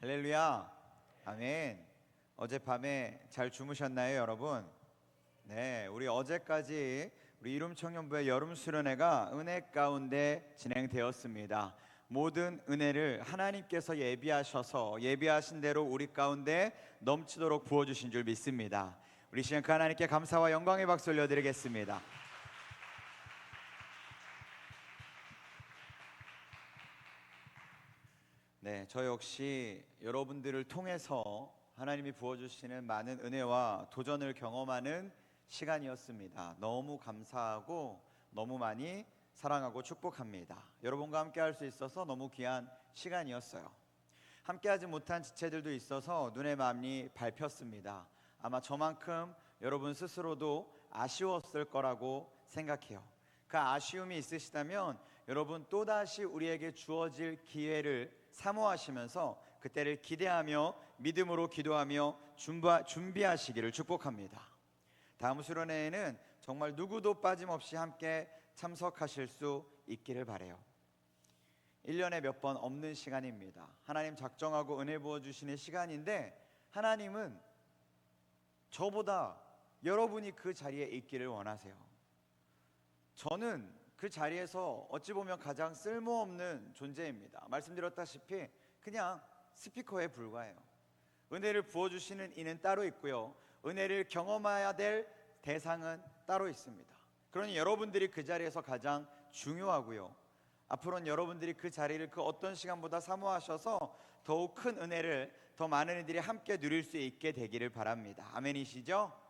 할렐루야. 아멘. 어젯밤에 잘 주무셨나요, 여러분? 네, 우리 어제까지 우리 이룸 청년부의 여름 수련회가 은혜 가운데 진행되었습니다. 모든 은혜를 하나님께서 예비하셔서 예비하신 대로 우리 가운데 넘치도록 부어주신 줄 믿습니다. 우리 시간 그 하나님께 감사와 영광의 박수 올려드리겠습니다. 네, 저 역시 여러분들을 통해서 하나님이 부어주시는 많은 은혜와 도전을 경험하는 시간이었습니다. 너무 감사하고 너무 많이 사랑하고 축복합니다. 여러분과 함께 할 수 있어서 너무 귀한 시간이었어요. 함께하지 못한 지체들도 있어서 눈에 많이 밟혔습니다. 아마 저만큼 여러분 스스로도 아쉬웠을 거라고 생각해요. 그 아쉬움이 있으시다면 여러분 또다시 우리에게 주어질 기회를 사모하시면서 그때를 기대하며 믿음으로 기도하며 준비하시기를 축복합니다. 다음 수련회에는 정말 누구도 빠짐없이 함께 참석하실 수 있기를 바라요. 1년에 몇 번 없는 시간입니다. 하나님 작정하고 은혜 부어주시는 시간인데 하나님은 저보다 여러분이 그 자리에 있기를 원하세요. 저는 그 자리에서 어찌 보면 가장 쓸모없는 존재입니다. 말씀드렸다시피 그냥 스피커에 불과해요. 은혜를 부어주시는 이는 따로 있고요, 은혜를 경험해야 될 대상은 따로 있습니다. 그러니 여러분들이 그 자리에서 가장 중요하고요, 앞으로는 여러분들이 그 자리를 그 어떤 시간보다 사모하셔서 더욱 큰 은혜를 더 많은 이들이 함께 누릴 수 있게 되기를 바랍니다. 아멘이시죠?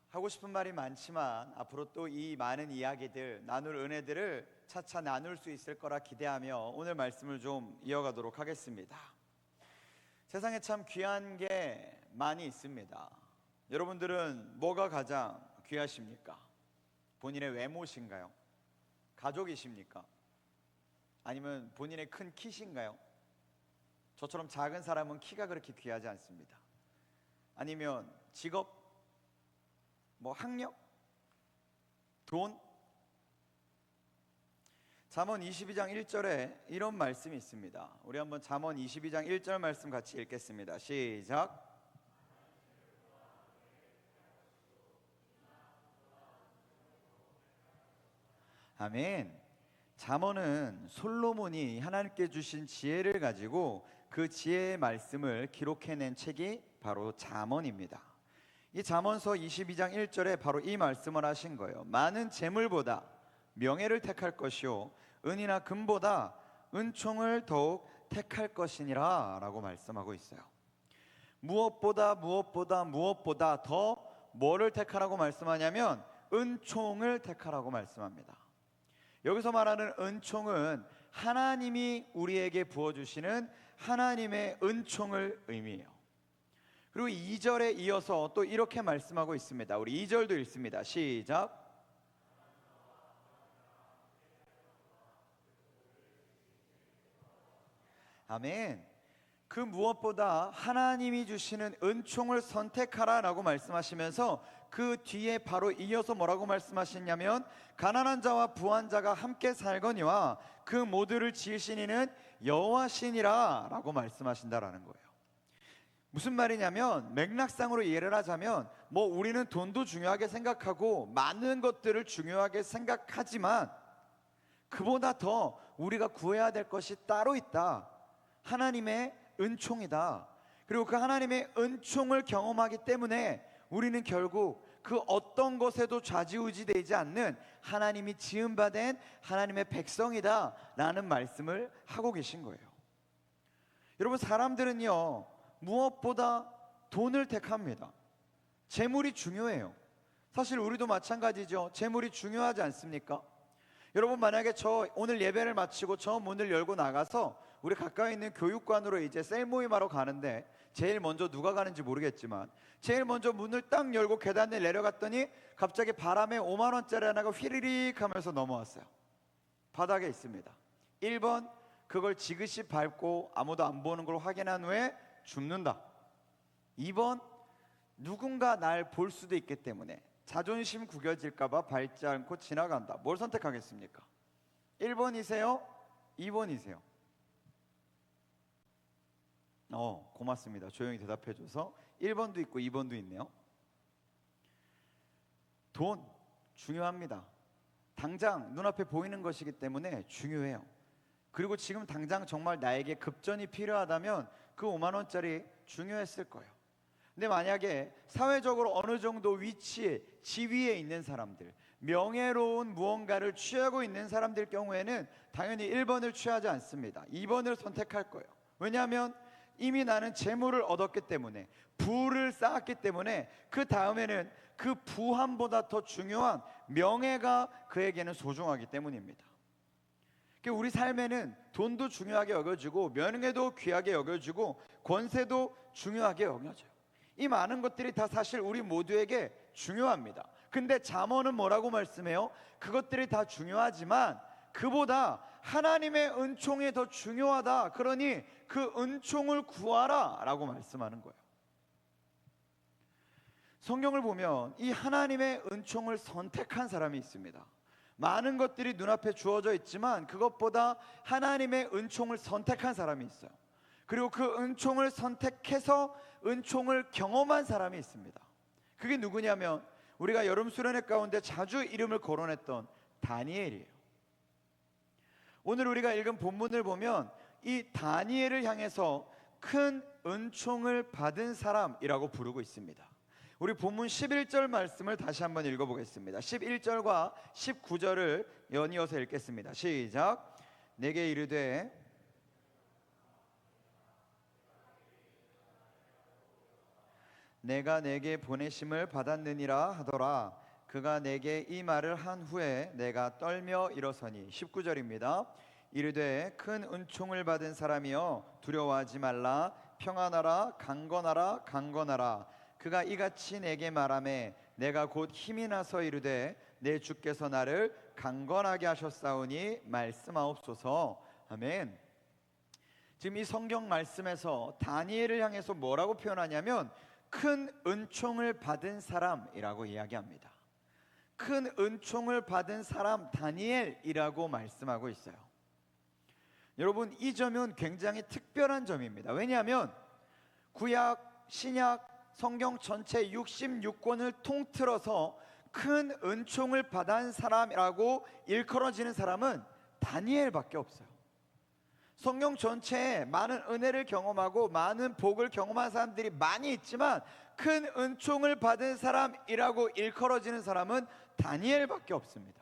하고 싶은 말이 많지만 앞으로 또 이 많은 이야기들, 나눌 은혜들을 차차 나눌 수 있을 거라 기대하며 오늘 말씀을 좀 이어가도록 하겠습니다. 세상에 참 귀한 게 많이 있습니다. 여러분들은 뭐가 가장 귀하십니까? 본인의 외모신가요? 가족이십니까? 아니면 본인의 큰 키신가요? 저처럼 작은 사람은 키가 그렇게 귀하지 않습니다. 아니면 직업? 학력? 돈? 잠언 22장 1절에 이런 말씀이 있습니다. 우리 한번 잠언 22장 1절 말씀 같이 읽겠습니다. 시작. 아멘. 잠언은 솔로몬이 하나님께 주신 지혜를 가지고 그 지혜의 말씀을 기록해낸 책이 바로 잠언입니다. 이 잠언서 22장 1절에 바로 이 말씀을 하신 거예요. 많은 재물보다 명예를 택할 것이요 은이나 금보다 은총을 더욱 택할 것이니라 라고 말씀하고 있어요. 무엇보다 더 뭐를 택하라고 말씀하냐면 은총을 택하라고 말씀합니다. 여기서 말하는 은총은 하나님이 우리에게 부어주시는 하나님의 은총을 의미해요. 그리고 2절에 이어서 또 이렇게 말씀하고 있습니다. 우리 2절도 읽습니다. 시작. 아멘. 그 무엇보다 하나님이 주시는 은총을 선택하라 라고 말씀하시면서 그 뒤에 바로 이어서 뭐라고 말씀하시냐면 가난한 자와 부한 자가 함께 살거니와 그 모두를 지으신 이는 여호와시니라 라고 말씀하신다라는 거예요. 무슨 말이냐면 맥락상으로 이해를 하자면 우리는 돈도 중요하게 생각하고 많은 것들을 중요하게 생각하지만 그보다 더 우리가 구해야 될 것이 따로 있다. 하나님의 은총이다. 그리고 그 하나님의 은총을 경험하기 때문에 우리는 결국 그 어떤 것에도 좌지우지되지 않는 하나님이 지음받은 하나님의 백성이다 라는 말씀을 하고 계신 거예요. 여러분, 사람들은요 무엇보다 돈을 택합니다. 재물이 중요해요. 사실 우리도 마찬가지죠. 재물이 중요하지 않습니까? 여러분, 만약에 저 오늘 예배를 마치고 저 문을 열고 나가서 우리 가까이 있는 교육관으로 이제 셀 모임하러 가는데 제일 먼저 누가 가는지 모르겠지만 제일 먼저 문을 딱 열고 계단을 내려갔더니 갑자기 바람에 5만 원짜리 하나가 휘리릭 하면서 넘어왔어요. 바닥에 있습니다. 1번, 그걸 지그시 밟고 아무도 안 보는 걸 확인한 후에 죽는다. 2번, 누군가 날 볼 수도 있기 때문에 자존심 구겨질까봐 밟지 않고 지나간다. 뭘 선택하겠습니까? 1번이세요? 2번이세요? 고맙습니다. 조용히 대답해줘서 1번도 있고 2번도 있네요. 돈 중요합니다. 당장 눈앞에 보이는 것이기 때문에 중요해요. 그리고 지금 당장 정말 나에게 급전이 필요하다면 그 5만 원짜리 중요했을 거예요. 근데 만약에 사회적으로 어느 정도 위치에 지위에 있는 사람들, 명예로운 무언가를 취하고 있는 사람들 경우에는 당연히 1번을 취하지 않습니다. 2번을 선택할 거예요. 왜냐하면 이미 나는 재물을 얻었기 때문에, 부를 쌓았기 때문에 그 다음에는 그 부함보다 더 중요한 명예가 그에게는 소중하기 때문입니다. 우리 삶에는 돈도 중요하게 여겨지고 명예도 귀하게 여겨지고 권세도 중요하게 여겨져요. 이 많은 것들이 다 사실 우리 모두에게 중요합니다. 근데 잠언은 뭐라고 말씀해요? 그것들이 다 중요하지만 그보다 하나님의 은총이 더 중요하다. 그러니 그 은총을 구하라 라고 말씀하는 거예요. 성경을 보면 이 하나님의 은총을 선택한 사람이 있습니다. 많은 것들이 눈앞에 주어져 있지만 그것보다 하나님의 은총을 선택한 사람이 있어요. 그리고 그 은총을 선택해서 은총을 경험한 사람이 있습니다. 그게 누구냐면 우리가 여름 수련회 가운데 자주 이름을 거론했던 다니엘이에요. 오늘 우리가 읽은 본문을 보면 이 다니엘을 향해서 큰 은총을 받은 사람이라고 부르고 있습니다. 우리 본문 11절 말씀을 다시 한번 읽어보겠습니다. 11절과 19절을 연이어서 읽겠습니다. 시작. 내게 이르되 내가 내게 보내심을 받았느니라 하더라. 그가 내게 이 말을 한 후에 내가 떨며 일어서니. 19절입니다. 이르되 큰 은총을 받은 사람이여 두려워하지 말라. 평안하라. 강건하라. 강건하라. 그가 이같이 내게 말하매 내가 곧 힘이 나서 이르되 내 주께서 나를 강건하게 하셨사오니 말씀하옵소서. 아멘. 지금 이 성경 말씀에서 다니엘을 향해서 뭐라고 표현하냐면 큰 은총을 받은 사람이라고 이야기합니다. 큰 은총을 받은 사람 다니엘이라고 말씀하고 있어요. 여러분, 이 점은 굉장히 특별한 점입니다. 왜냐하면 구약, 신약, 성경 전체 66권을 통틀어서 큰 은총을 받은 사람이라고 일컬어지는 사람은 다니엘밖에 없어요. 성경 전체에 많은 은혜를 경험하고 많은 복을 경험한 사람들이 많이 있지만 큰 은총을 받은 사람이라고 일컬어지는 사람은 다니엘밖에 없습니다.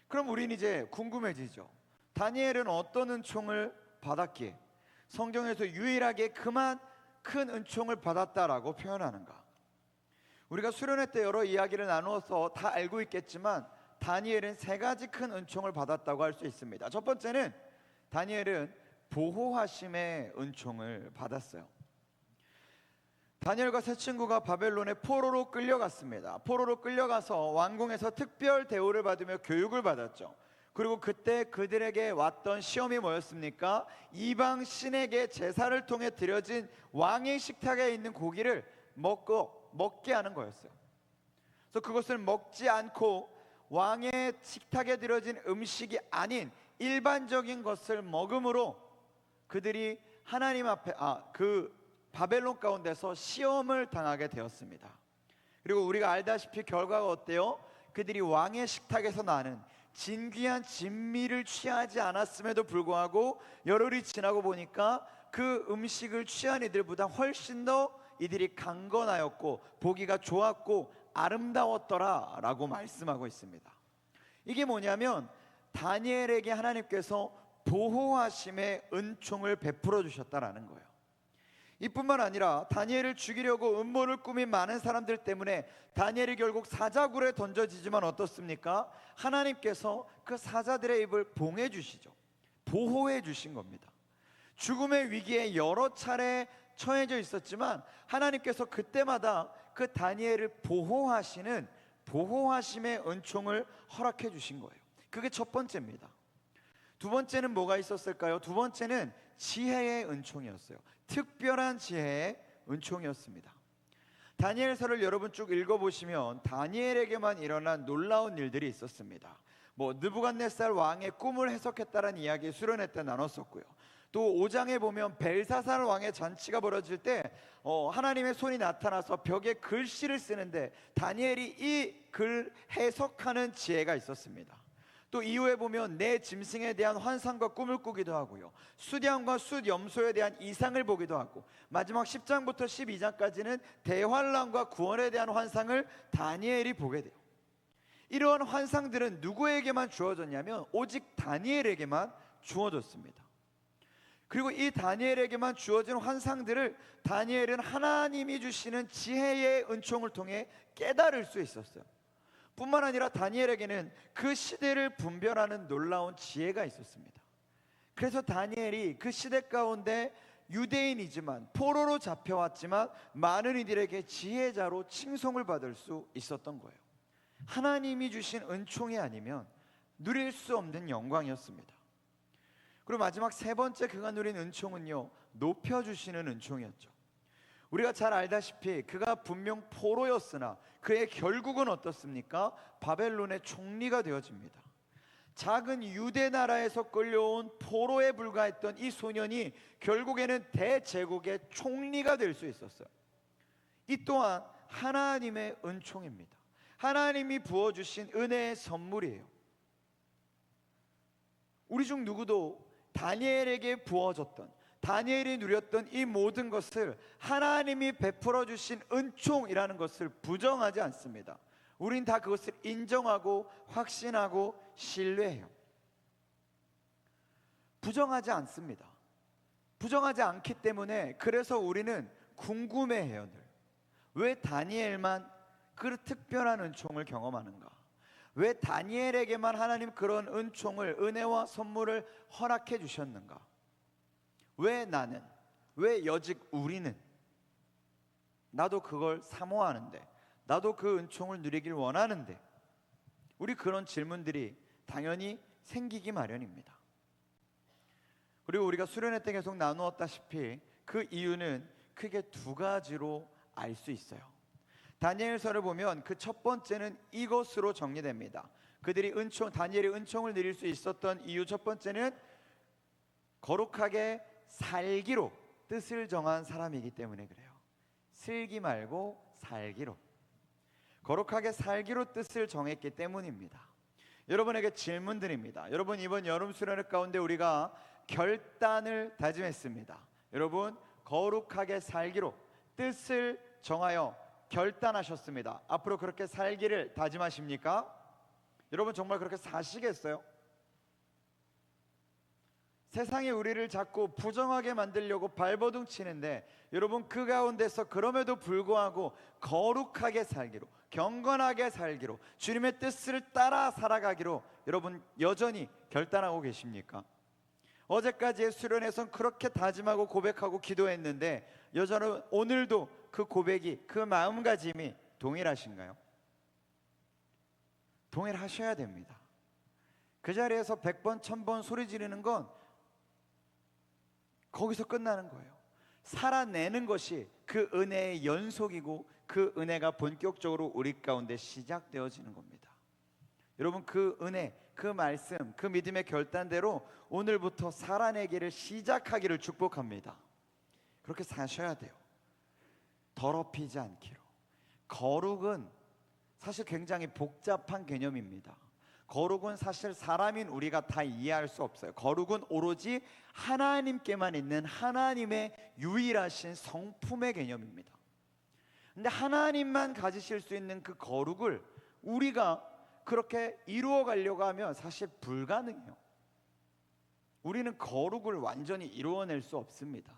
그럼 우린 이제 궁금해지죠. 다니엘은 어떤 은총을 받았기에 성경에서 유일하게 그만 큰 은총을 받았다라고 표현하는가? 우리가 수련회 때 여러 이야기를 나누어서 다 알고 있겠지만 다니엘은 3가지 큰 은총을 받았다고 할 수 있습니다. 첫 번째는 다니엘은 보호하심의 은총을 받았어요. 다니엘과 세 친구가 바벨론의 포로로 끌려갔습니다. 포로로 끌려가서 왕궁에서 특별 대우를 받으며 교육을 받았죠. 그리고 그때 그들에게 왔던 시험이 뭐였습니까? 이방 신에게 제사를 통해 드려진 왕의 식탁에 있는 고기를 먹게 하는 거였어요. 그래서 그것을 먹지 않고 왕의 식탁에 드려진 음식이 아닌 일반적인 것을 먹음으로 그들이 하나님 앞에 그 바벨론 가운데서 시험을 당하게 되었습니다. 그리고 우리가 알다시피 결과가 어때요? 그들이 왕의 식탁에서 나는 진귀한 진미를 취하지 않았음에도 불구하고 열흘이 지나고 보니까 그 음식을 취한 이들보다 훨씬 더 이들이 강건하였고 보기가 좋았고 아름다웠더라 라고 말씀하고 있습니다. 이게 뭐냐면 다니엘에게 하나님께서 보호하심의 은총을 베풀어 주셨다라는 거예요. 이뿐만 아니라 다니엘을 죽이려고 음모를 꾸민 많은 사람들 때문에 다니엘이 결국 사자굴에 던져지지만 어떻습니까? 하나님께서 그 사자들의 입을 봉해 주시죠. 보호해 주신 겁니다. 죽음의 위기에 여러 차례 처해져 있었지만 하나님께서 그때마다 그 다니엘을 보호하시는 보호하심의 은총을 허락해 주신 거예요. 그게 첫 번째입니다. 두 번째는 뭐가 있었을까요? 두 번째는 지혜의 은총이었어요. 특별한 지혜의 은총이었습니다. 다니엘서를 여러분 쭉 읽어보시면 다니엘에게만 일어난 놀라운 일들이 있었습니다. 느부갓네살 왕의 꿈을 해석했다는 이야기 수련회 때 나눴었고요. 또 5장에 보면 벨사살 왕의 잔치가 벌어질 때 하나님의 손이 나타나서 벽에 글씨를 쓰는데 다니엘이 이 글 해석하는 지혜가 있었습니다. 또 이후에 보면 내 짐승에 대한 환상과 꿈을 꾸기도 하고요, 숫양과 숫염소에 대한 이상을 보기도 하고, 마지막 10장부터 12장까지는 대환란과 구원에 대한 환상을 다니엘이 보게 돼요. 이러한 환상들은 누구에게만 주어졌냐면 오직 다니엘에게만 주어졌습니다. 그리고 이 다니엘에게만 주어진 환상들을 다니엘은 하나님이 주시는 지혜의 은총을 통해 깨달을 수 있었어요. 뿐만 아니라 다니엘에게는 그 시대를 분별하는 놀라운 지혜가 있었습니다. 그래서 다니엘이 그 시대 가운데 유대인이지만 포로로 잡혀왔지만 많은 이들에게 지혜자로 칭송을 받을 수 있었던 거예요. 하나님이 주신 은총이 아니면 누릴 수 없는 영광이었습니다. 그리고 마지막 세 번째 그가 누린 은총은요, 높여주시는 은총이었죠. 우리가 잘 알다시피 그가 분명 포로였으나 그의 결국은 어떻습니까? 바벨론의 총리가 되어집니다. 작은 유대 나라에서 끌려온 포로에 불과했던 이 소년이 결국에는 대제국의 총리가 될 수 있었어요. 이 또한 하나님의 은총입니다. 하나님이 부어주신 은혜의 선물이에요. 우리 중 누구도 다니엘에게 부어졌던, 다니엘이 누렸던 이 모든 것을 하나님이 베풀어 주신 은총이라는 것을 부정하지 않습니다. 우린 다 그것을 인정하고 확신하고 신뢰해요. 부정하지 않습니다. 부정하지 않기 때문에 그래서 우리는 궁금해해요. 늘. 왜 다니엘만 그 특별한 은총을 경험하는가? 왜 다니엘에게만 하나님 그런 은총을, 은혜와 선물을 허락해 주셨는가? 왜 나는, 왜 여직 우리는? 나도 그걸 사모하는데, 나도 그 은총을 누리길 원하는데, 우리 그런 질문들이 당연히 생기기 마련입니다. 그리고 우리가 수련회 때 계속 나누었다시피 그 이유는 크게 두 가지로 알 수 있어요. 다니엘서를 보면 그 첫 번째는 이것으로 정리됩니다. 그들이 다니엘이 은총을 누릴 수 있었던 이유 첫 번째는 거룩하게 살기로 뜻을 정한 사람이기 때문에 그래요. 슬기 말고 살기로, 거룩하게 살기로 뜻을 정했기 때문입니다. 여러분에게 질문 드립니다. 여러분, 이번 여름 수련회 가운데 우리가 결단을 다짐했습니다. 여러분, 거룩하게 살기로 뜻을 정하여 결단하셨습니다. 앞으로 그렇게 살기를 다짐하십니까? 여러분, 정말 그렇게 사시겠어요? 세상이 우리를 자꾸 부정하게 만들려고 발버둥 치는데, 여러분 그 가운데서 그럼에도 불구하고 거룩하게 살기로, 경건하게 살기로, 주님의 뜻을 따라 살아가기로 여러분 여전히 결단하고 계십니까? 어제까지의 수련에선 그렇게 다짐하고 고백하고 기도했는데 여전히 오늘도 그 고백이, 그 마음가짐이 동일하신가요? 동일하셔야 됩니다. 그 자리에서 100번 1000번 소리 지르는 건 거기서 끝나는 거예요. 살아내는 것이 그 은혜의 연속이고 그 은혜가 본격적으로 우리 가운데 시작되어지는 겁니다. 여러분, 그 은혜, 그 말씀, 그 믿음의 결단대로 오늘부터 살아내기를 시작하기를 축복합니다. 그렇게 사셔야 돼요. 더럽히지 않기로. 거룩은 사실 굉장히 복잡한 개념입니다. 거룩은 사실 사람인 우리가 다 이해할 수 없어요. 거룩은 오로지 하나님께만 있는 하나님의 유일하신 성품의 개념입니다. 근데 하나님만 가지실 수 있는 그 거룩을 우리가 그렇게 이루어 가려고 하면 사실 불가능해요. 우리는 거룩을 완전히 이루어낼 수 없습니다.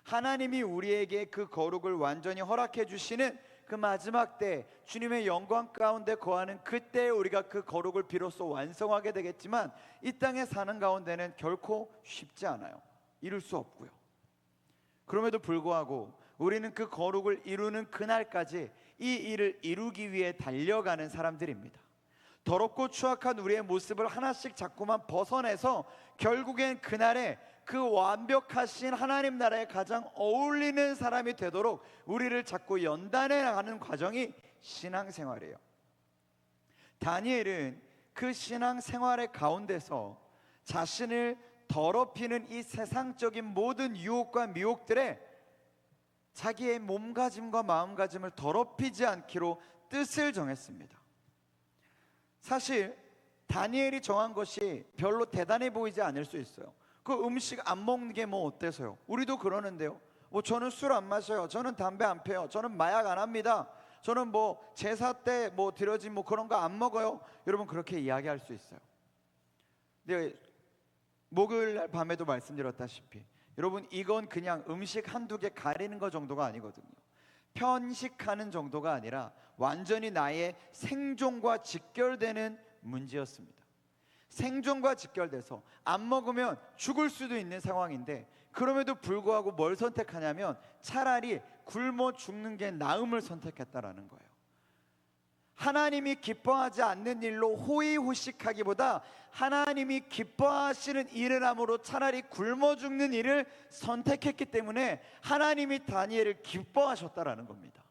하나님이 우리에게 그 거룩을 완전히 허락해 주시는 그 마지막 때 주님의 영광 가운데 거하는 그때 우리가 그 거룩을 비로소 완성하게 되겠지만, 이 땅에 사는 가운데는 결코 쉽지 않아요. 이룰 수 없고요. 그럼에도 불구하고 우리는 그 거룩을 이루는 그날까지 이 일을 이루기 위해 달려가는 사람들입니다. 더럽고 추악한 우리의 모습을 하나씩 자꾸만 벗어내서 결국엔 그날에 그 완벽하신 하나님 나라에 가장 어울리는 사람이 되도록 우리를 자꾸 연단해 나가는 과정이 신앙생활이에요. 다니엘은 그 신앙생활의 가운데서 자신을 더럽히는 이 세상적인 모든 유혹과 미혹들에 자기의 몸가짐과 마음가짐을 더럽히지 않기로 뜻을 정했습니다. 사실 다니엘이 정한 것이 별로 대단해 보이지 않을 수 있어요. 그 음식 안 먹는 게 뭐 어때서요? 우리도 그러는데요. 뭐 저는 술 안 마셔요. 저는 담배 안 피워요. 저는 마약 안 합니다. 저는 뭐 제사 때 뭐 드려진 뭐 그런 거 안 먹어요. 여러분 그렇게 이야기할 수 있어요. 근데 목요일 날 밤에도 말씀드렸다시피 여러분 이건 그냥 음식 한두 개 가리는 거 정도가 아니거든요. 편식하는 정도가 아니라 완전히 나의 생존과 직결되는 문제였습니다. 생존과 직결돼서 안 먹으면 죽을 수도 있는 상황인데 그럼에도 불구하고 뭘 선택하냐면 차라리 굶어 죽는 게 나음을 선택했다라는 거예요. 하나님이 기뻐하지 않는 일로 호의호식하기보다 하나님이 기뻐하시는 일을 함으로 차라리 굶어 죽는 일을 선택했기 때문에 하나님이 다니엘을 기뻐하셨다라는 겁니다.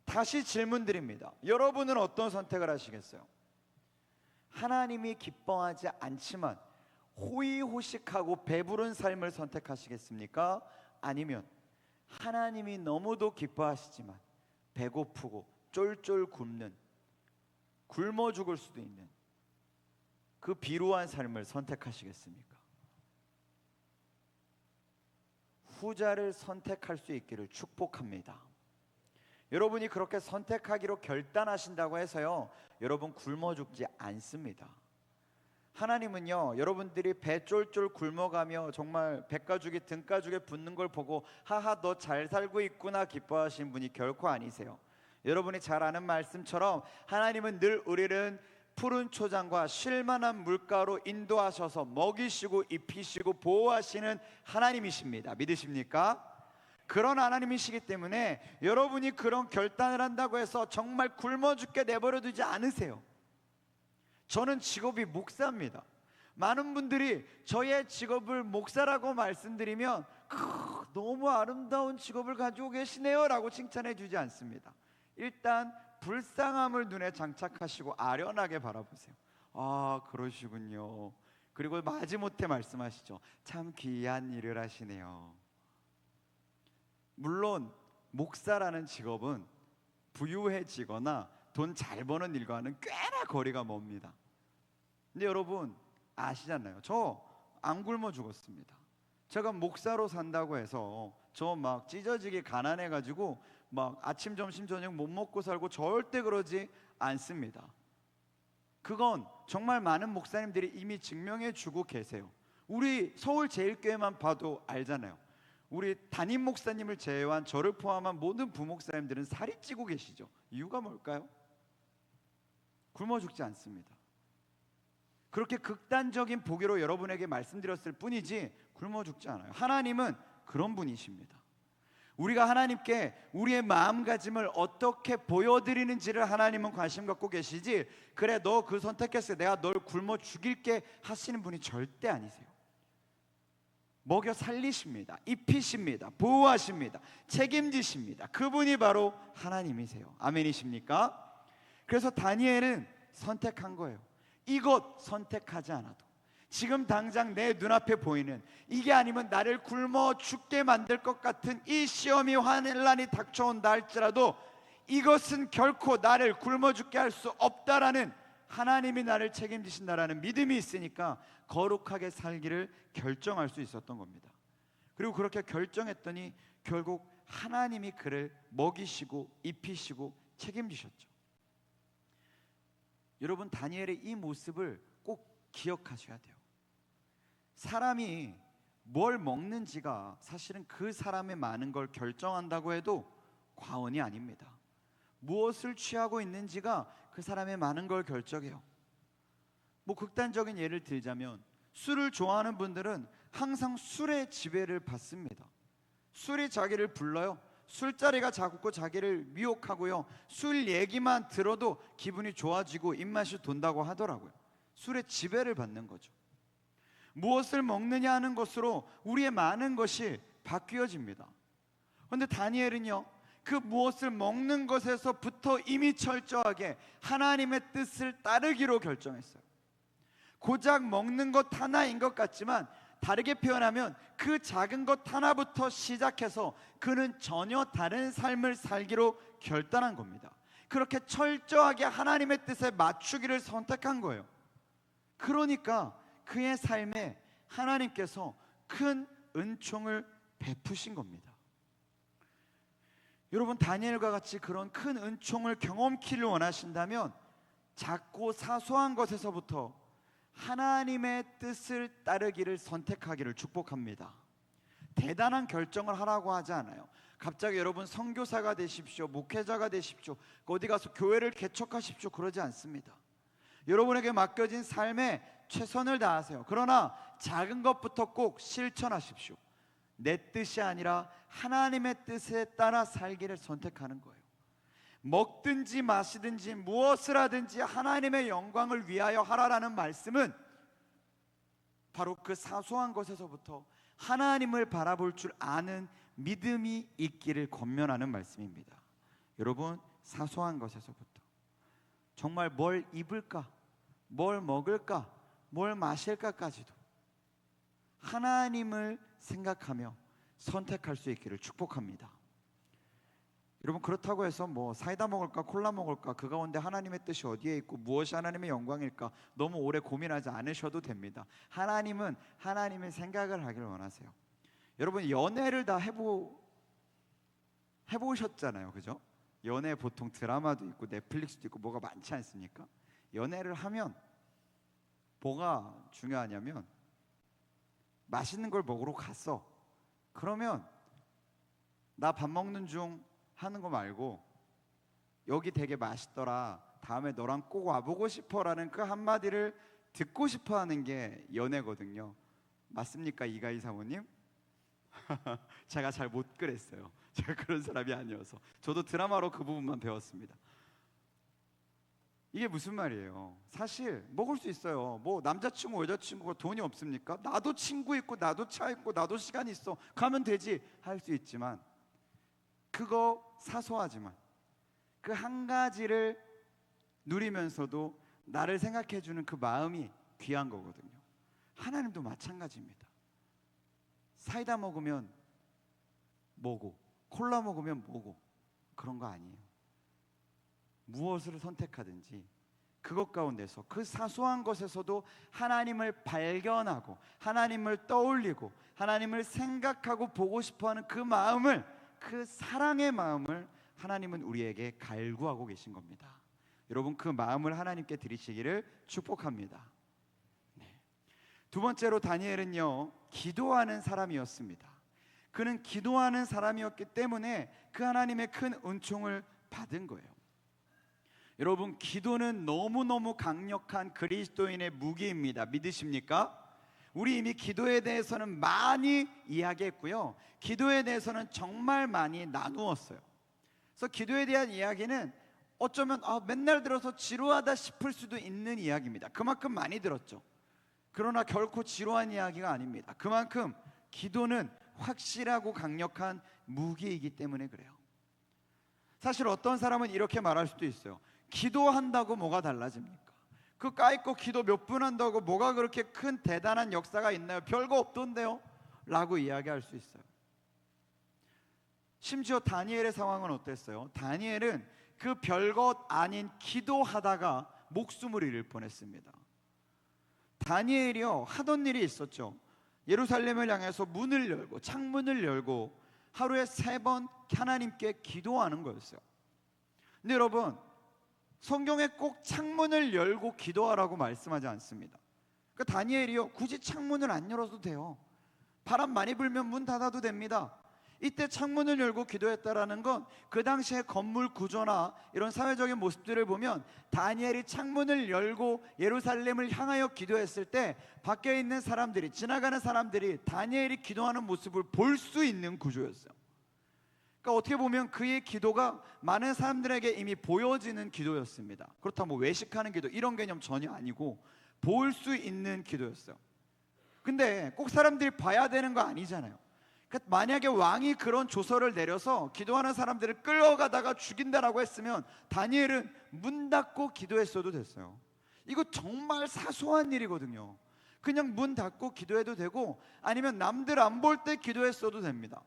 다시 질문드립니다. 여러분은 어떤 선택을 하시겠어요? 하나님이 기뻐하지 않지만 호의호식하고 배부른 삶을 선택하시겠습니까? 아니면 하나님이 너무도 기뻐하시지만 배고프고 쫄쫄 굶는, 굶어 죽을 수도 있는 그 비루한 삶을 선택하시겠습니까? 후자를 선택할 수 있기를 축복합니다. 여러분이 그렇게 선택하기로 결단하신다고 해서요, 여러분 굶어 죽지 않습니다. 하나님은요, 여러분들이 배 쫄쫄 굶어가며 정말 배가죽이 등가죽에 붙는 걸 보고 하하 너 잘 살고 있구나 기뻐하신 분이 결코 아니세요. 여러분이 잘 아는 말씀처럼 하나님은 늘 우리를 푸른 초장과 쉴만한 물가로 인도하셔서 먹이시고 입히시고 보호하시는 하나님이십니다. 믿으십니까? 그런 하나님이시기 때문에 여러분이 그런 결단을 한다고 해서 정말 굶어 죽게 내버려 두지 않으세요. 저는 직업이 목사입니다. 많은 분들이 저의 직업을 목사라고 말씀드리면 너무 아름다운 직업을 가지고 계시네요 라고 칭찬해 주지 않습니다. 일단 불쌍함을 눈에 장착하시고 아련하게 바라보세요. 아 그러시군요. 그리고 마지못해 말씀하시죠. 참 귀한 일을 하시네요. 물론 목사라는 직업은 부유해지거나 돈 잘 버는 일과는 꽤나 거리가 멉니다. 근데 여러분 아시잖아요. 저 안 굶어 죽었습니다. 제가 목사로 산다고 해서 저 막 찢어지게 가난해가지고 막 아침 점심 저녁 못 먹고 살고 절대 그러지 않습니다. 그건 정말 많은 목사님들이 이미 증명해 주고 계세요. 우리 서울제일교회만 봐도 알잖아요. 우리 담임 목사님을 제외한 저를 포함한 모든 부목사님들은 살이 찌고 계시죠. 이유가 뭘까요? 굶어 죽지 않습니다. 그렇게 극단적인 보기로 여러분에게 말씀드렸을 뿐이지 굶어 죽지 않아요. 하나님은 그런 분이십니다. 우리가 하나님께 우리의 마음가짐을 어떻게 보여드리는지를 하나님은 관심 갖고 계시지 그래 너 그 선택했어 내가 널 굶어 죽일게 하시는 분이 절대 아니세요. 먹여 살리십니다. 입히십니다. 보호하십니다. 책임지십니다. 그분이 바로 하나님이세요. 아멘이십니까? 그래서 다니엘은 선택한 거예요. 이것 선택하지 않아도 지금 당장 내 눈앞에 보이는 이게 아니면 나를 굶어 죽게 만들 것 같은 이 시험이 환난이 닥쳐온다 할지라도 이것은 결코 나를 굶어 죽게 할 수 없다라는 하나님이 나를 책임지신다라는 믿음이 있으니까 거룩하게 살기를 결정할 수 있었던 겁니다. 그리고 그렇게 결정했더니 결국 하나님이 그를 먹이시고 입히시고 책임지셨죠. 여러분 다니엘의 이 모습을 꼭 기억하셔야 돼요. 사람이 뭘 먹는지가 사실은 그 사람의 많은 걸 결정한다고 해도 과언이 아닙니다. 무엇을 취하고 있는지가 그 사람의 많은 걸 결정해요. 뭐 극단적인 예를 들자면 술을 좋아하는 분들은 항상 술의 지배를 받습니다. 술이 자기를 불러요. 술자리가 자꾸 자기를 미혹하고요. 술 얘기만 들어도 기분이 좋아지고 입맛이 돈다고 하더라고요. 술의 지배를 받는 거죠. 무엇을 먹느냐 하는 것으로 우리의 많은 것이 바뀌어집니다. 그런데 다니엘은요, 그 무엇을 먹는 것에서부터 이미 철저하게 하나님의 뜻을 따르기로 결정했어요. 고작 먹는 것 하나인 것 같지만 다르게 표현하면 그 작은 것 하나부터 시작해서 그는 전혀 다른 삶을 살기로 결단한 겁니다. 그렇게 철저하게 하나님의 뜻에 맞추기를 선택한 거예요. 그러니까 그의 삶에 하나님께서 큰 은총을 베푸신 겁니다. 여러분, 다니엘과 같이 그런 큰 은총을 경험키를 원하신다면 작고 사소한 것에서부터 하나님의 뜻을 따르기를 선택하기를 축복합니다. 대단한 결정을 하라고 하지 않아요. 갑자기 여러분 선교사가 되십시오, 목회자가 되십시오, 어디 가서 교회를 개척하십시오, 그러지 않습니다. 여러분에게 맡겨진 삶에 최선을 다하세요. 그러나 작은 것부터 꼭 실천하십시오. 내 뜻이 아니라 하나님의 뜻에 따라 살기를 선택하는 거예요. 먹든지 마시든지 무엇을 하든지 하나님의 영광을 위하여 하라라는 말씀은 바로 그 사소한 것에서부터 하나님을 바라볼 줄 아는 믿음이 있기를 권면하는 말씀입니다. 여러분, 사소한 것에서부터 정말 뭘 입을까, 뭘 먹을까, 뭘 마실까까지도 하나님을 생각하며 선택할 수 있기를 축복합니다. 여러분, 그렇다고 해서 뭐 사이다 먹을까 콜라 먹을까 그 가운데 하나님의 뜻이 어디에 있고 무엇이 하나님의 영광일까 너무 오래 고민하지 않으셔도 됩니다. 하나님은 하나님의 생각을 하기를 원하세요. 여러분, 연애를 다 해보셨잖아요, 그죠? 연애 보통 드라마도 있고 넷플릭스도 있고 뭐가 많지 않습니까? 연애를 하면 뭐가 중요하냐면 맛있는 걸 먹으러 갔어. 그러면 나 밥 먹는 중 하는 거 말고 여기 되게 맛있더라, 다음에 너랑 꼭 와보고 싶어라는 그 한마디를 듣고 싶어 하는 게 연애거든요. 맞습니까, 이가희 사모님? 제가 잘 못 그랬어요. 제가 그런 사람이 아니어서. 저도 드라마로 그 부분만 배웠습니다. 이게 무슨 말이에요? 사실 먹을 수 있어요. 뭐 남자친구 여자친구가 돈이 없습니까? 나도 친구 있고 나도 차 있고 나도 시간 있어, 가면 되지 할 수 있지만 그거 사소하지만 그 한 가지를 누리면서도 나를 생각해주는 그 마음이 귀한 거거든요. 하나님도 마찬가지입니다. 사이다 먹으면 뭐고 콜라 먹으면 뭐고 그런 거 아니에요. 무엇을 선택하든지 그것 가운데서 그 사소한 것에서도 하나님을 발견하고 하나님을 떠올리고 하나님을 생각하고 보고 싶어하는 그 마음을, 그 사랑의 마음을 하나님은 우리에게 갈구하고 계신 겁니다. 여러분, 그 마음을 하나님께 드리시기를 축복합니다. 두 번째로 다니엘은요, 기도하는 사람이었습니다. 그는 기도하는 사람이었기 때문에 그 하나님의 큰 은총을 받은 거예요. 여러분, 기도는 너무너무 강력한 그리스도인의 무기입니다. 믿으십니까? 우리 이미 기도에 대해서는 많이 이야기했고요, 기도에 대해서는 정말 많이 나누었어요. 그래서 기도에 대한 이야기는 어쩌면 맨날 들어서 지루하다 싶을 수도 있는 이야기입니다. 그만큼 많이 들었죠. 그러나 결코 지루한 이야기가 아닙니다. 그만큼 기도는 확실하고 강력한 무기이기 때문에 그래요. 사실 어떤 사람은 이렇게 말할 수도 있어요. 기도한다고 뭐가 달라집니까? 그 까짓거 기도 몇 분 한다고 뭐가 그렇게 큰 대단한 역사가 있나요? 별거 없던데요? 라고 이야기할 수 있어요. 심지어 다니엘의 상황은 어땠어요? 다니엘은 그 별것 아닌 기도하다가 목숨을 잃을 뻔했습니다. 다니엘이요, 하던 일이 있었죠. 예루살렘을 향해서 문을 열고 창문을 열고 하루에 3번 하나님께 기도하는 거였어요. 근데 여러분, 성경에 꼭 창문을 열고 기도하라고 말씀하지 않습니다. 그러니까 다니엘이요, 굳이 창문을 안 열어도 돼요. 바람 많이 불면 문 닫아도 됩니다. 이때 창문을 열고 기도했다라는 건 그 당시의 건물 구조나 이런 사회적인 모습들을 보면 다니엘이 창문을 열고 예루살렘을 향하여 기도했을 때 밖에 있는 사람들이, 지나가는 사람들이 다니엘이 기도하는 모습을 볼 수 있는 구조였어요. 그러니까 어떻게 보면 그의 기도가 많은 사람들에게 이미 보여지는 기도였습니다. 그렇다면 뭐 외식하는 기도 이런 개념 전혀 아니고 볼 수 있는 기도였어요. 근데 꼭 사람들이 봐야 되는 거 아니잖아요. 만약에 왕이 그런 조서를 내려서 기도하는 사람들을 끌어가다가 죽인다라고 했으면 다니엘은 문 닫고 기도했어도 됐어요. 이거 정말 사소한 일이거든요. 그냥 문 닫고 기도해도 되고 아니면 남들 안 볼 때 기도했어도 됩니다.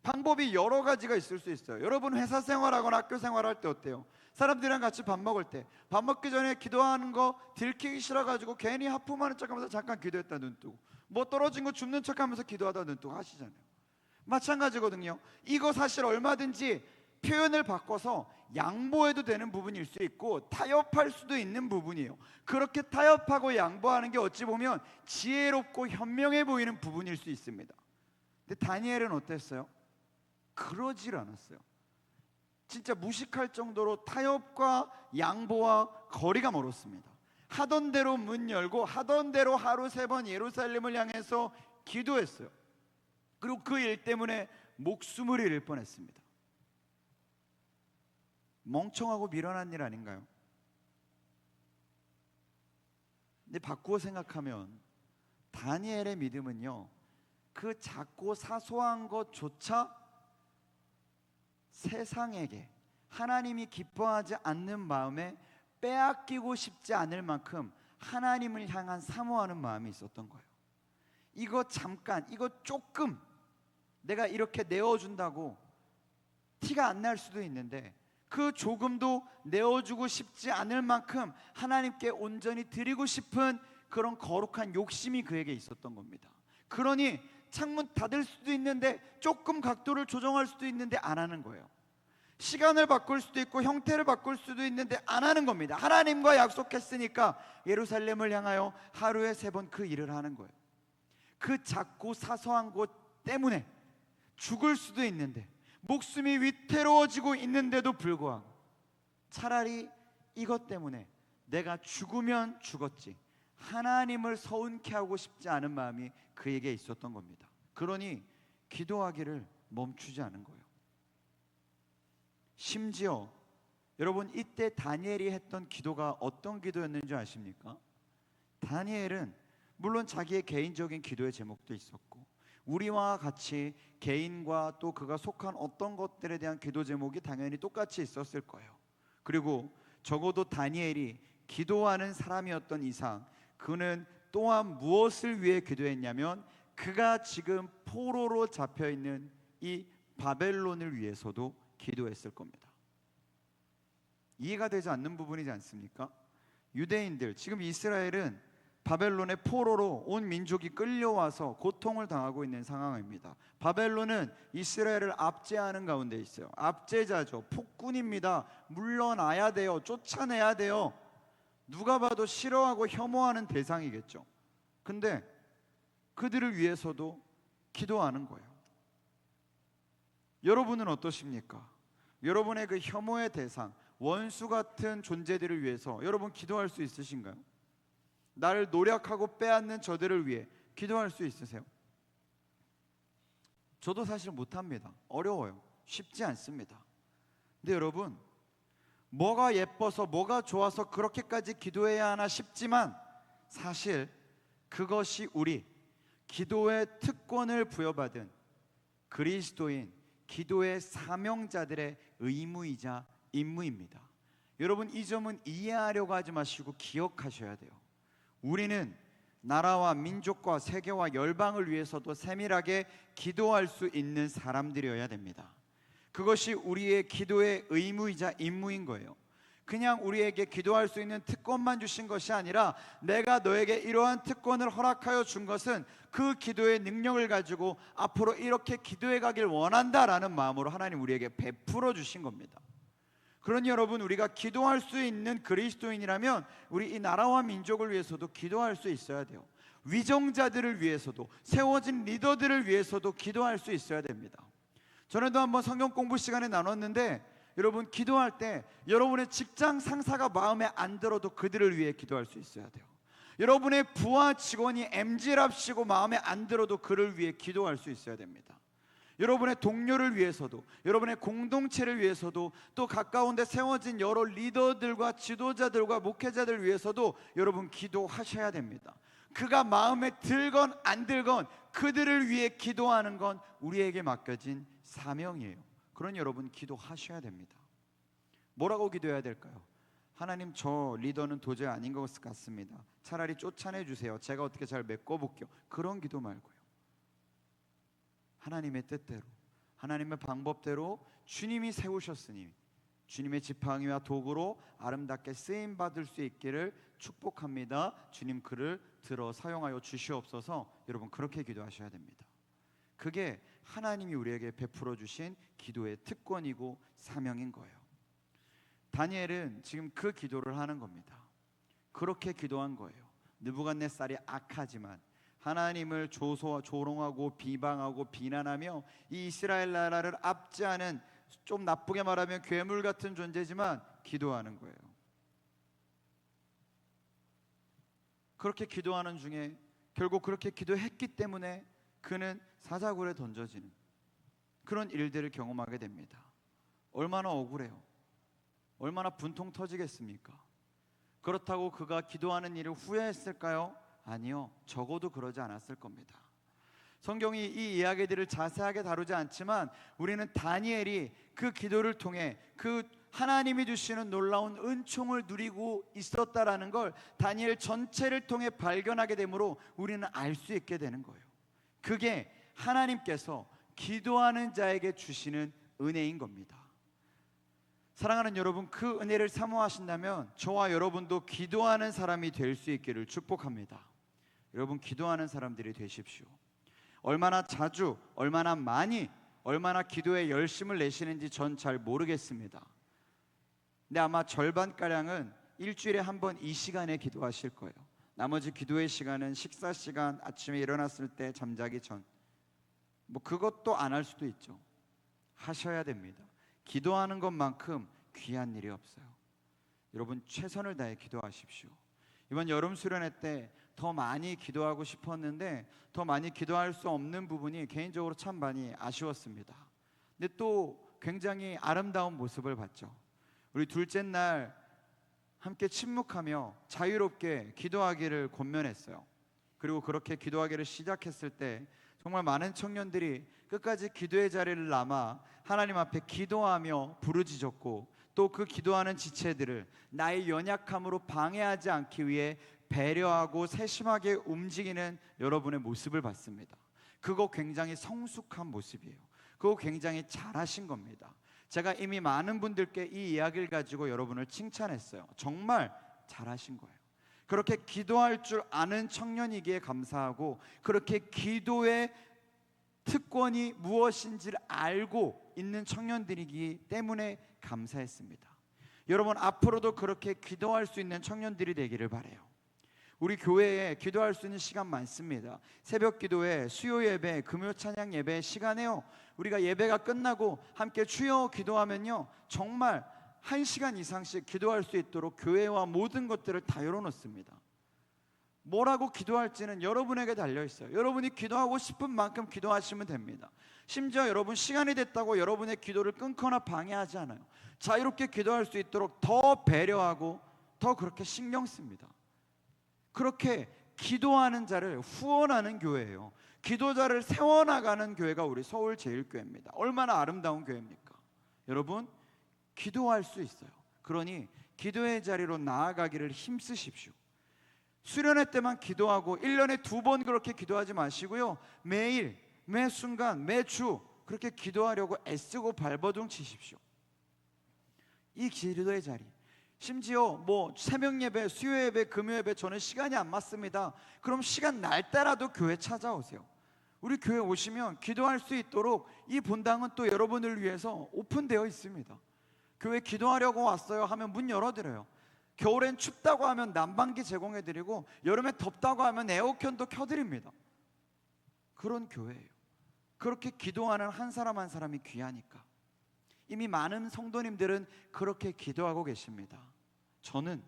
방법이 여러 가지가 있을 수 있어요. 여러분 회사 생활하거나 학교 생활할 때 어때요? 사람들이랑 같이 밥 먹을 때 밥 먹기 전에 기도하는 거 들키기 싫어가지고 괜히 하품하는 척하면서 잠깐 기도했다 눈 뜨고, 뭐 떨어진 거 줍는 척하면서 기도하다 눈 뜨고 하시잖아요. 마찬가지거든요. 이거 사실 얼마든지 표현을 바꿔서 양보해도 되는 부분일 수 있고 타협할 수도 있는 부분이에요. 그렇게 타협하고 양보하는 게 어찌 보면 지혜롭고 현명해 보이는 부분일 수 있습니다. 근데 다니엘은 어땠어요? 그러질 않았어요. 진짜 무식할 정도로 타협과 양보와 거리가 멀었습니다. 하던 대로 문 열고 하던 대로 하루 3번 예루살렘을 향해서 기도했어요. 그리고 그 일 때문에 목숨을 잃을 뻔했습니다. 멍청하고 미련한 일 아닌가요? 근데 바꾸어 생각하면 다니엘의 믿음은요, 그 작고 사소한 것조차 세상에게 하나님이 기뻐하지 않는 마음에 빼앗기고 싶지 않을 만큼 하나님을 향한 사모하는 마음이 있었던 거예요. 이거 잠깐, 이거 조금 내가 이렇게 내어준다고 티가 안 날 수도 있는데 그 조금도 내어주고 싶지 않을 만큼 하나님께 온전히 드리고 싶은 그런 거룩한 욕심이 그에게 있었던 겁니다. 그러니 창문 닫을 수도 있는데 조금 각도를 조정할 수도 있는데 안 하는 거예요. 시간을 바꿀 수도 있고 형태를 바꿀 수도 있는데 안 하는 겁니다. 하나님과 약속했으니까 예루살렘을 향하여 하루에 3번 그 일을 하는 거예요. 그 작고 사소한 것 때문에 죽을 수도 있는데, 목숨이 위태로워지고 있는데도 불구하고 차라리 이것 때문에 내가 죽으면 죽었지 하나님을 서운케 하고 싶지 않은 마음이 그에게 있었던 겁니다. 그러니 기도하기를 멈추지 않은 거예요. 심지어 여러분, 이때 다니엘이 했던 기도가 어떤 기도였는지 아십니까? 다니엘은 물론 자기의 개인적인 기도의 제목도 있었고 우리와 같이 개인과 또 그가 속한 어떤 것들에 대한 기도 제목이 당연히 똑같이 있었을 거예요. 그리고 적어도 다니엘이 기도하는 사람이었던 이상 그는 또한 무엇을 위해 기도했냐면 그가 지금 포로로 잡혀있는 이 바벨론을 위해서도 기도했을 겁니다. 이해가 되지 않는 부분이지 않습니까? 유대인들, 지금 이스라엘은 바벨론의 포로로 온 민족이 끌려와서 고통을 당하고 있는 상황입니다. 바벨론은 이스라엘을 압제하는 가운데 있어요. 압제자죠. 폭군입니다. 물러나야 돼요. 쫓아내야 돼요. 누가 봐도 싫어하고 혐오하는 대상이겠죠. 근데 그들을 위해서도 기도하는 거예요. 여러분은 어떠십니까? 여러분의 그 혐오의 대상, 원수 같은 존재들을 위해서 여러분 기도할 수 있으신가요? 나를 노력하고 빼앗는 저들을 위해 기도할 수 있으세요? 저도 사실 못합니다. 어려워요. 쉽지 않습니다. 근데 여러분, 뭐가 예뻐서 뭐가 좋아서 그렇게까지 기도해야 하나 싶지만 사실 그것이 우리 기도의 특권을 부여받은 그리스도인 기도의 사명자들의 의무이자 임무입니다. 여러분, 이 점은 이해하려고 하지 마시고 기억하셔야 돼요. 우리는 나라와 민족과 세계와 열방을 위해서도 세밀하게 기도할 수 있는 사람들이어야 됩니다. 그것이 우리의 기도의 의무이자 임무인 거예요. 그냥 우리에게 기도할 수 있는 특권만 주신 것이 아니라 내가 너에게 이러한 특권을 허락하여 준 것은 그 기도의 능력을 가지고 앞으로 이렇게 기도해 가길 원한다라는 마음으로 하나님 우리에게 베풀어 주신 겁니다. 그러니 여러분, 우리가 기도할 수 있는 그리스도인이라면 우리 이 나라와 민족을 위해서도 기도할 수 있어야 돼요. 위정자들을 위해서도, 세워진 리더들을 위해서도 기도할 수 있어야 됩니다. 전에도 한번 성경 공부 시간에 나눴는데 여러분, 기도할 때 여러분의 직장 상사가 마음에 안 들어도 그들을 위해 기도할 수 있어야 돼요. 여러분의 부하 직원이 엠지랍시고 마음에 안 들어도 그를 위해 기도할 수 있어야 됩니다. 여러분의 동료를 위해서도, 여러분의 공동체를 위해서도, 또 가까운 데 세워진 여러 리더들과 지도자들과 목회자들을 위해서도 여러분 기도하셔야 됩니다. 그가 마음에 들건 안 들건 그들을 위해 기도하는 건 우리에게 맡겨진 사명이에요. 그러니 여러분 기도하셔야 됩니다. 뭐라고 기도해야 될까요? 하나님, 저 리더는 도저히 아닌 것 같습니다. 차라리 쫓아내 주세요. 제가 어떻게 잘 메꿔볼게요. 그런 기도 말고요, 하나님의 뜻대로, 하나님의 방법대로 주님이 세우셨으니 주님의 지팡이와 도구로 아름답게 쓰임 받을 수 있기를 축복합니다. 주님 그를 들어 사용하여 주시옵소서. 여러분, 그렇게 기도하셔야 됩니다. 그게 하나님이 우리에게 베풀어 주신 기도의 특권이고 사명인 거예요. 다니엘은 지금 그 기도를 하는 겁니다. 그렇게 기도한 거예요. 느부갓네살이 악하지만 하나님을 조롱하고 비방하고 비난하며 이 이스라엘 나라를 압제하는, 좀 나쁘게 말하면 괴물 같은 존재지만 기도하는 거예요. 그렇게 기도하는 중에 결국 그렇게 기도했기 때문에 그는 사자굴에 던져지는 그런 일들을 경험하게 됩니다. 얼마나 억울해요. 얼마나 분통 터지겠습니까? 그렇다고 그가 기도하는 일을 후회했을까요? 아니요, 적어도 그러지 않았을 겁니다. 성경이 이 이야기들을 자세하게 다루지 않지만 우리는 다니엘이 그 기도를 통해 그 하나님이 주시는 놀라운 은총을 누리고 있었다라는 걸 다니엘 전체를 통해 발견하게 되므로 우리는 알 수 있게 되는 거예요. 그게 하나님께서 기도하는 자에게 주시는 은혜인 겁니다. 사랑하는 여러분, 그 은혜를 사모하신다면 저와 여러분도 기도하는 사람이 될 수 있기를 축복합니다. 여러분, 기도하는 사람들이 되십시오. 얼마나 자주, 얼마나 많이, 얼마나 기도에 열심을 내시는지 전 잘 모르겠습니다. 근데 아마 절반가량은 일주일에 한 번 이 시간에 기도하실 거예요. 나머지 기도의 시간은 식사 시간, 아침에 일어났을 때, 잠자기 전, 뭐 그것도 안 할 수도 있죠. 하셔야 됩니다. 기도하는 것만큼 귀한 일이 없어요. 여러분, 최선을 다해 기도하십시오. 이번 여름 수련회 때 더 많이 기도하고 싶었는데 더 많이 기도할 수 없는 부분이 개인적으로 참 많이 아쉬웠습니다. 근데 또 굉장히 아름다운 모습을 봤죠. 우리 둘째 날 함께 침묵하며 자유롭게 기도하기를 권면했어요. 그리고 그렇게 기도하기를 시작했을 때 정말 많은 청년들이 끝까지 기도의 자리를 남아 하나님 앞에 기도하며 부르짖었고, 또 그 기도하는 지체들을 나의 연약함으로 방해하지 않기 위해 배려하고 세심하게 움직이는 여러분의 모습을 봤습니다. 그거 굉장히 성숙한 모습이에요. 그거 굉장히 잘하신 겁니다. 제가 이미 많은 분들께 이 이야기를 가지고 여러분을 칭찬했어요. 정말 잘하신 거예요. 그렇게 기도할 줄 아는 청년이기에 감사하고, 그렇게 기도의 특권이 무엇인지를 알고 있는 청년들이기 때문에 감사했습니다. 여러분, 앞으로도 그렇게 기도할 수 있는 청년들이 되기를 바라요. 우리 교회에 기도할 수 있는 시간 많습니다. 새벽 기도회, 수요 예배, 금요 찬양 예배 시간에요, 우리가 예배가 끝나고 함께 주여 기도하면요, 정말 1시간 이상씩 기도할 수 있도록 교회와 모든 것들을 다 열어놓습니다. 뭐라고 기도할지는 여러분에게 달려있어요. 여러분이 기도하고 싶은 만큼 기도하시면 됩니다. 심지어 여러분, 시간이 됐다고 여러분의 기도를 끊거나 방해하지 않아요. 자유롭게 기도할 수 있도록 더 배려하고 더 그렇게 신경 씁니다. 그렇게 기도하는 자를 후원하는 교회예요. 기도자를 세워나가는 교회가 우리 서울제일교회입니다. 얼마나 아름다운 교회입니까? 여러분, 기도할 수 있어요. 그러니 기도의 자리로 나아가기를 힘쓰십시오. 수련회 때만 기도하고 1년에 2번 그렇게 기도하지 마시고요, 매일, 매 순간, 매주 그렇게 기도하려고 애쓰고 발버둥 치십시오. 이 기도의 자리, 심지어 뭐 새벽 예배, 수요 예배, 금요 예배 저는 시간이 안 맞습니다. 그럼 시간 날 때라도 교회 찾아오세요. 우리 교회 오시면 기도할 수 있도록 이 본당은 또 여러분을 위해서 오픈되어 있습니다. 교회 기도하려고 왔어요 하면 문 열어드려요. 겨울엔 춥다고 하면 난방기 제공해드리고, 여름에 덥다고 하면 에어컨도 켜드립니다. 그런 교회예요. 그렇게 기도하는 한 사람 한 사람이 귀하니까. 이미 많은 성도님들은 그렇게 기도하고 계십니다. 저는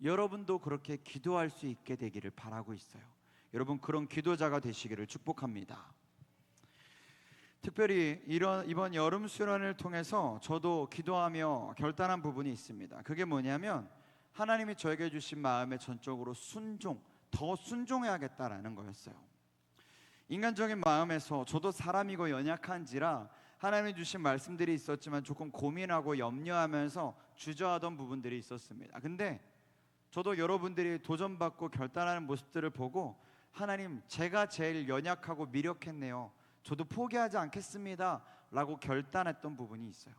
여러분도 그렇게 기도할 수 있게 되기를 바라고 있어요. 여러분, 그런 기도자가 되시기를 축복합니다. 특별히 이번 여름 수련을 통해서 저도 기도하며 결단한 부분이 있습니다. 그게 뭐냐면, 하나님이 저에게 주신 마음에 전적으로 더 순종해야겠다라는 거였어요. 인간적인 마음에서 저도 사람이고 연약한지라 하나님이 주신 말씀들이 있었지만 조금 고민하고 염려하면서 주저하던 부분들이 있었습니다. 근데 저도 여러분들이 도전받고 결단하는 모습들을 보고 하나님, 제가 제일 연약하고 미력했네요. 저도 포기하지 않겠습니다 라고 결단했던 부분이 있어요.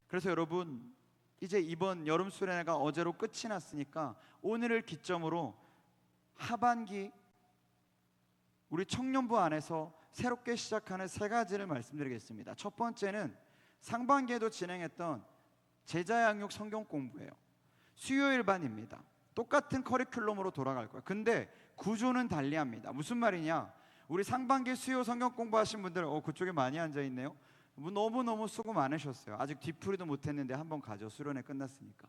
그래서 여러분, 이제 이번 여름 수련회가 어제로 끝이 났으니까 오늘을 기점으로 하반기 우리 청년부 안에서 새롭게 시작하는 세 가지를 말씀드리겠습니다. 첫 번째는 상반기에도 진행했던 제자 양육 성경 공부예요. 수요일반입니다. 똑같은 커리큘럼으로 돌아갈 거예요. 근데 구조는 달리합니다. 무슨 말이냐? 우리 상반기 수요 성경 공부하신 분들 그쪽에 많이 앉아있네요. 너무너무 수고 많으셨어요. 아직 뒤풀이도 못했는데 한번 가죠. 수련회 끝났으니까.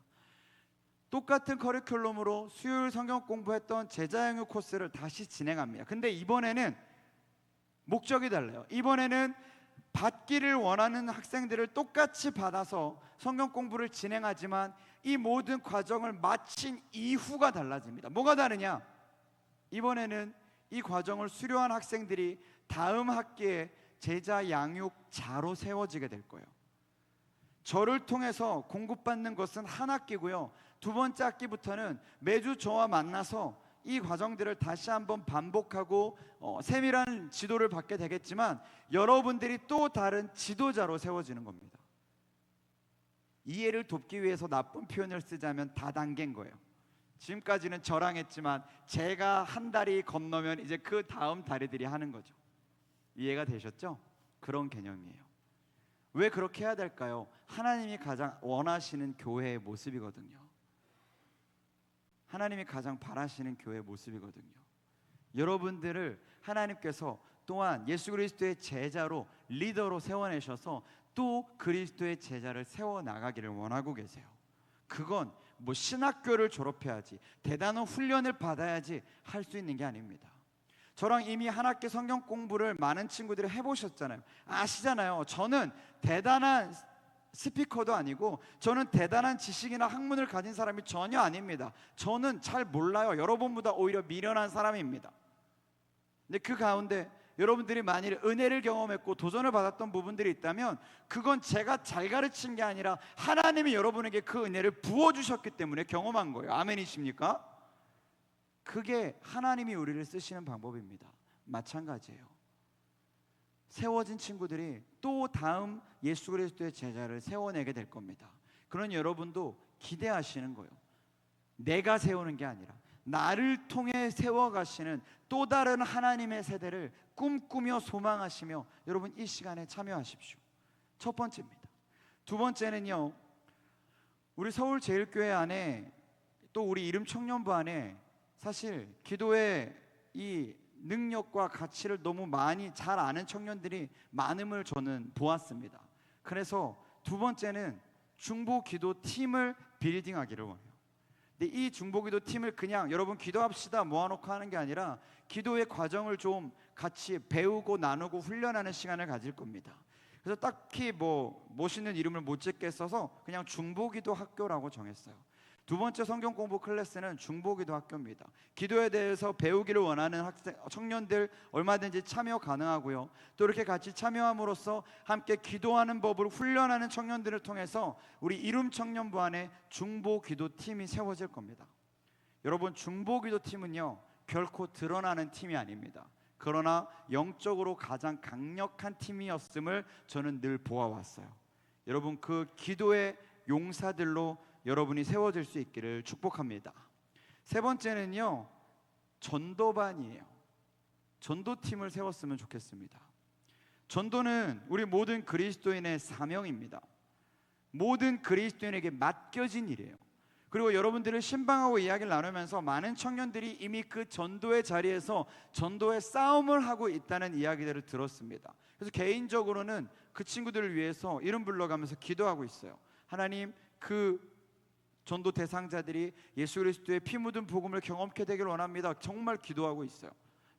똑같은 커리큘럼으로 수요일 성경 공부했던 제자 양육 코스를 다시 진행합니다. 근데 이번에는 목적이 달라요. 이번에는 받기를 원하는 학생들을 똑같이 받아서 성경 공부를 진행하지만 이 모든 과정을 마친 이후가 달라집니다. 뭐가 다르냐? 이번에는 이 과정을 수료한 학생들이 다음 학기에 제자 양육자로 세워지게 될 거예요. 저를 통해서 공급받는 것은 한 학기고요. 두 번째 학기부터는 매주 저와 만나서 이 과정들을 다시 한번 반복하고 세밀한 지도를 받게 되겠지만 여러분들이 또 다른 지도자로 세워지는 겁니다. 이해를 돕기 위해서 나쁜 표현을 쓰자면 다단계인 거예요. 지금까지는 저랑 했지만 제가 한 다리 건너면 이제 그 다음 다리들이 하는 거죠. 이해가 되셨죠? 그런 개념이에요. 왜 그렇게 해야 될까요? 하나님이 가장 원하시는 교회의 모습이거든요. 하나님이 가장 바라시는 교회의 모습이거든요. 여러분들을 하나님께서 또한 예수 그리스도의 제자로 리더로 세워내셔서 또 그리스도의 제자를 세워나가기를 원하고 계세요. 그건 뭐 신학교를 졸업해야지, 대단한 훈련을 받아야지 할 수 있는 게 아닙니다. 저랑 이미 한 학기 성경 공부를 많은 친구들이 해보셨잖아요. 아시잖아요. 저는 대단한 스피커도 아니고 저는 대단한 지식이나 학문을 가진 사람이 전혀 아닙니다. 저는 잘 몰라요. 여러분보다 오히려 미련한 사람입니다. 근데 그 가운데 여러분들이 만일 은혜를 경험했고 도전을 받았던 부분들이 있다면 그건 제가 잘 가르친 게 아니라 하나님이 여러분에게 그 은혜를 부어주셨기 때문에 경험한 거예요. 아멘이십니까? 그게 하나님이 우리를 쓰시는 방법입니다. 마찬가지예요. 세워진 친구들이 또 다음 예수 그리스도의 제자를 세워내게 될 겁니다. 그런 여러분도 기대하시는 거예요. 내가 세우는 게 아니라 나를 통해 세워가시는 또 다른 하나님의 세대를 꿈꾸며 소망하시며 여러분 이 시간에 참여하십시오. 첫 번째입니다. 두 번째는요, 우리 서울제일교회 안에 또 우리 이름 청년부 안에 사실 기도의 이 능력과 가치를 너무 많이 잘 아는 청년들이 많음을 저는 보았습니다. 그래서 두 번째는 중보기도 팀을 빌딩하기를 원해요. 근데 이 중보기도 팀을 그냥 여러분 기도합시다 모아놓고 하는 게 아니라 기도의 과정을 좀 같이 배우고 나누고 훈련하는 시간을 가질 겁니다. 그래서 딱히 뭐 멋있는 이름을 못 짓겠어서 그냥 중보기도 학교라고 정했어요. 두 번째 성경 공부 클래스는 중보기도 학교입니다. 기도에 대해서 배우기를 원하는 학생, 청년들 얼마든지 참여 가능하고요. 또 이렇게 같이 참여함으로써 함께 기도하는 법을 훈련하는 청년들을 통해서 우리 이름 청년부 안에 중보기도 팀이 세워질 겁니다. 여러분, 중보기도 팀은요 결코 드러나는 팀이 아닙니다. 그러나 영적으로 가장 강력한 팀이었음을 저는 늘 보아왔어요. 여러분, 그 기도의 용사들로 여러분이 세워질 수 있기를 축복합니다. 세 번째는요, 전도반이에요. 전도팀을 세웠으면 좋겠습니다. 전도는 우리 모든 그리스도인의 사명입니다. 모든 그리스도인에게 맡겨진 일이에요. 그리고 여러분들을 신방하고 이야기를 나누면서 많은 청년들이 이미 그 전도의 자리에서 전도의 싸움을 하고 있다는 이야기들을 들었습니다. 그래서 개인적으로는 그 친구들을 위해서 이름 불러가면서 기도하고 있어요. 하나님, 그 전도 대상자들이 예수 그리스도의 피 묻은 복음을 경험케 되길 원합니다. 정말 기도하고 있어요.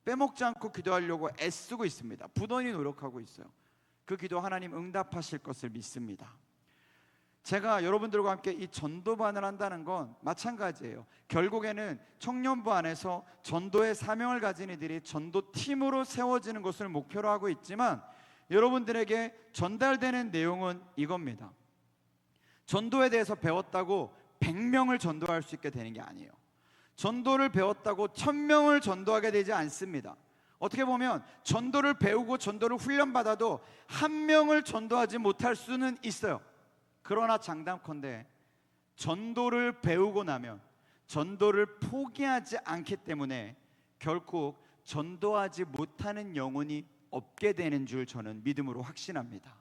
빼먹지 않고 기도하려고 애쓰고 있습니다. 부단히 노력하고 있어요. 그 기도 하나님 응답하실 것을 믿습니다. 제가 여러분들과 함께 이 전도반을 한다는 건 마찬가지예요. 결국에는 청년부 안에서 전도의 사명을 가진 이들이 전도팀으로 세워지는 것을 목표로 하고 있지만 여러분들에게 전달되는 내용은 이겁니다. 전도에 대해서 배웠다고 100명을 전도할 수 있게 되는 게 아니에요. 전도를 배웠다고 1000명을 전도하게 되지 않습니다. 어떻게 보면 전도를 배우고 전도를 훈련받아도 1명을 전도하지 못할 수는 있어요. 그러나 장담컨대 전도를 배우고 나면 전도를 포기하지 않기 때문에 결국 전도하지 못하는 영혼이 없게 되는 줄 저는 믿음으로 확신합니다.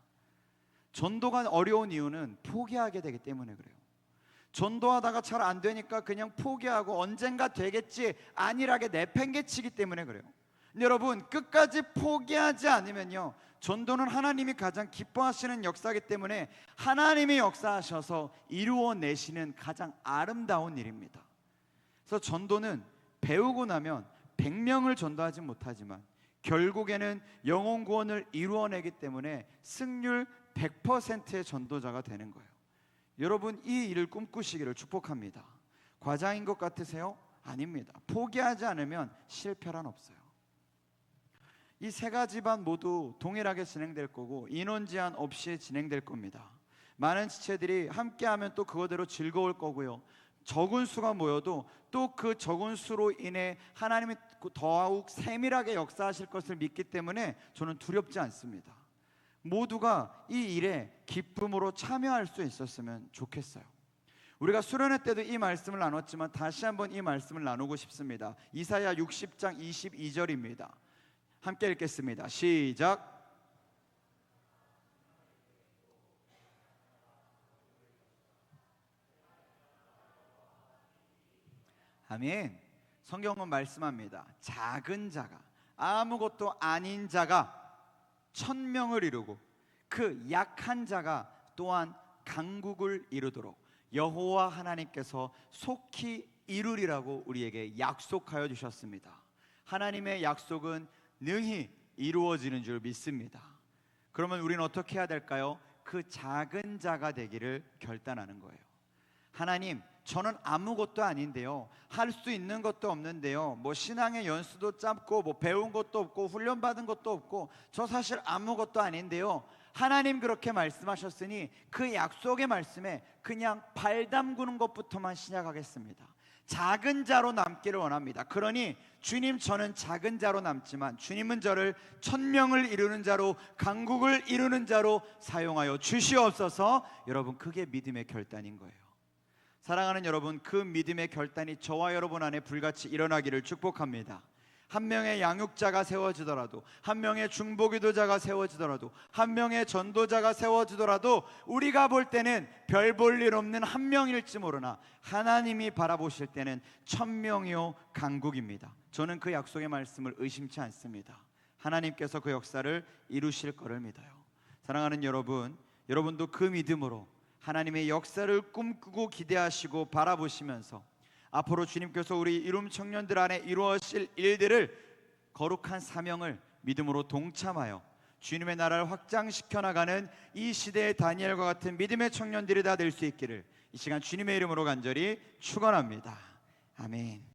전도가 어려운 이유는 포기하게 되기 때문에 그래요. 전도하다가 잘 안 되니까 그냥 포기하고 언젠가 되겠지 안일하게 내팽개치기 때문에 그래요. 여러분, 끝까지 포기하지 않으면요, 전도는 하나님이 가장 기뻐하시는 역사이기 때문에 하나님이 역사하셔서 이루어내시는 가장 아름다운 일입니다. 그래서 전도는 배우고 나면 100명을 전도하지 못하지만 결국에는 영혼 구원을 이루어내기 때문에 승률 100%의 전도자가 되는 거예요. 여러분, 이 일을 꿈꾸시기를 축복합니다. 과장인 것 같으세요? 아닙니다. 포기하지 않으면 실패란 없어요. 이 세 가지 반 모두 동일하게 진행될 거고 인원 제한 없이 진행될 겁니다. 많은 지체들이 함께하면 또 그거대로 즐거울 거고요. 적은 수가 모여도 또 그 적은 수로 인해 하나님이 더욱 세밀하게 역사하실 것을 믿기 때문에 저는 두렵지 않습니다. 모두가 이 일에 기쁨으로 참여할 수 있었으면 좋겠어요. 우리가 수련회 때도 이 말씀을 나눴지만 다시 한번 이 말씀을 나누고 싶습니다. 이사야 60장 22절입니다. 함께 읽겠습니다. 시작. 아멘. 성경은 말씀합니다. 작은 자가, 아무것도 아닌 자가 1000명을 이루고 그 약한 자가 또한 강국을 이루도록 여호와 하나님께서 속히 이루리라고 우리에게 약속하여 주셨습니다. 하나님의 약속은 능히 이루어지는 줄 믿습니다. 그러면 우리는 어떻게 해야 될까요? 그 작은 자가 되기를 결단하는 거예요. 하나님, 저는 아무것도 아닌데요, 할 수 있는 것도 없는데요, 뭐 신앙의 연수도 짧고 뭐 배운 것도 없고 훈련받은 것도 없고 저 사실 아무것도 아닌데요, 하나님 그렇게 말씀하셨으니 그 약속의 말씀에 그냥 발 담그는 것부터만 시작하겠습니다. 작은 자로 남기를 원합니다. 그러니 주님, 저는 작은 자로 남지만 주님은 저를 1000명을 이루는 자로, 강국을 이루는 자로 사용하여 주시옵소서. 여러분, 그게 믿음의 결단인 거예요. 사랑하는 여러분, 그 믿음의 결단이 저와 여러분 안에 불같이 일어나기를 축복합니다. 한 명의 양육자가 세워지더라도, 한 명의 중보기도자가 세워지더라도, 한 명의 전도자가 세워지더라도 우리가 볼 때는 별 볼 일 없는 한 명일지 모르나 하나님이 바라보실 때는 1000명이요 강국입니다. 저는 그 약속의 말씀을 의심치 않습니다. 하나님께서 그 역사를 이루실 거를 믿어요. 사랑하는 여러분, 여러분도 그 믿음으로 하나님의 역사를 꿈꾸고 기대하시고 바라보시면서 앞으로 주님께서 우리 이룸 청년들 안에 이루어질 일들을, 거룩한 사명을 믿음으로 동참하여 주님의 나라를 확장시켜 나가는 이 시대의 다니엘과 같은 믿음의 청년들이 다 될 수 있기를 이 시간 주님의 이름으로 간절히 축원합니다. 아멘.